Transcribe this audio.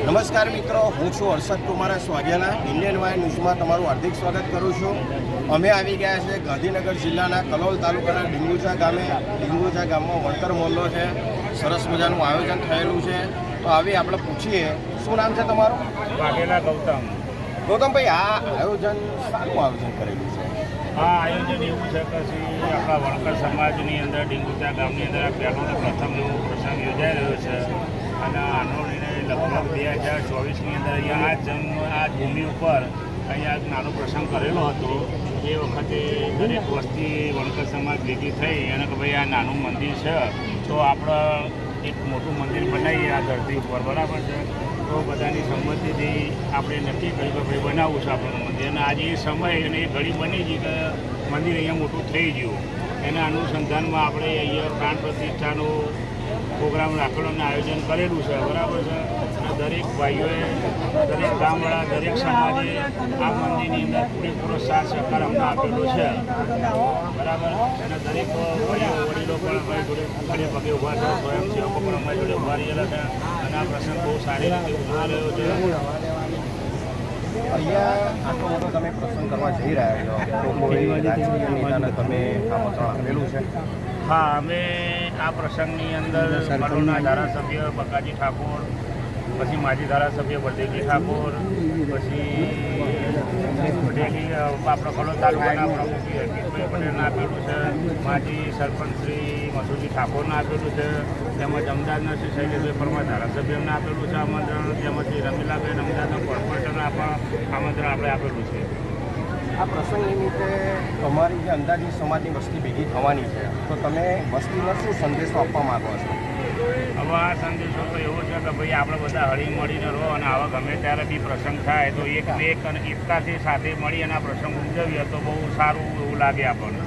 નમસ્કાર મિત્રો, હું છું હર્ષદ કુમાર સ્વાગેલા. ઇન્ડિયન વાય ન્યૂઝમાં તમારું હાર્દિક સ્વાગત કરું છું. અમે આવી ગયા છે ગાંધીનગર જિલ્લાના કલોલ તાલુકાના ડીંગુચા ગામે. ડીંગુચા ગામમાં વણકર મોહલ્લો છે. સરસ મજાનું આયોજન થયેલું છે. તો આવી આપણે પૂછીએ, શું નામ છે તમારું? વાઘેલા ગૌતમ. ગૌતમભાઈ, આ આયોજન સારું આયોજન કરેલું છે. આ આયોજન એવું છે કે આપણા વણકર સમાજની અંદર ડીંગુચા ગામની અંદર પહેલો પ્રથમ એવો પ્રસંગ યોજાઈ રહ્યો છે. અને આનો નિર્ણય લગભગ 2024ની અંદર અહીંયા આ ભૂમિ ઉપર અહીંયા એક નાનો પ્રસંગ કરેલો હતો. એ વખતે દરેક વસ્તી વણકર સમાજ ભેગી થઈ અને કે ભાઈ આ નાનું મંદિર છે તો આપણે એક મોટું મંદિર બનાવીએ આ ધરતી ઉપર, બરાબર છે. તો બધાની સંમતિથી આપણે નક્કી કર્યું કે ભાઈ બનાવવું છે આપણું મંદિર. અને આજે એ સમય અને એ ઘડી બની ગઈ કે મંદિર અહીંયા મોટું થઈ ગયું. એના અનુસંધાનમાં આપણે અહીંયા પ્રાણ પ્રતિષ્ઠાનો પ્રોગ્રામ રાખેલો અને આયોજન કરેલું છે, બરાબર છે. અને દરેક ભાઈઓએ, દરેક ગામવાળા, દરેક સમાજે આ મંદિરની અંદર પૂરેપૂરો સાથ સહકાર અમને આપેલો છે, બરાબર. અને દરેક ભાઈઓ વડીલો પણ અમારી જોડે ખડે પગે ઊભા છે, સ્વયંસેવકો પણ અમારી જોડે ઊભા રહેલા છે. અને આ પ્રસંગ બહુ સારી રીતે ઉજવાઈ રહ્યો છે. અહીંયા આટલો મોટો તમે પ્રસંગ કરવા જઈ રહ્યા છો, તો કોઈ રાજકીય નેતાને તમે આમંત્રણ આપેલું છે? હા, અમે આ પ્રસંગની અંદર કલોલના ધારાસભ્ય બકાજી ઠાકોર, પછી માજી ધારાસભ્ય બળદેવજી ઠાકોર, પછી આપણા કલોલ તાલુકાના પ્રમુખ હિતભાઈ પટેલને આપેલું છે, માજી સરપંચ શ્રી મસુજી ઠાકોરને આપેલું છે, તેમજ અમદાવાદના શ્રી શૈલેષભાઈ પરમાર ધારાસભ્યને આપેલું છે આમંત્રણ, તેમજ શ્રી રમીલાબેન અમદાવાદના કોર્પોરેટરને આમંત્રણ આપણે આપેલું છે. આ પ્રસંગ નિમિત્તે તમારી જે અંદાજી સમાજની વસ્તી ભેગી થવાની છે, તો તમે વસ્તીને શું સંદેશો આપવા માગો છો? હવે આ સંદેશો તો એવો છે કે ભાઈ આપણે બધા હળી મળીને રહો અને આવા ગમે ત્યારે બી પ્રસંગ થાય તો એક અને એકતાથી સાથે મળી અને આ પ્રસંગ ઉજવીએ તો બહુ સારું એવું લાગે આપણને.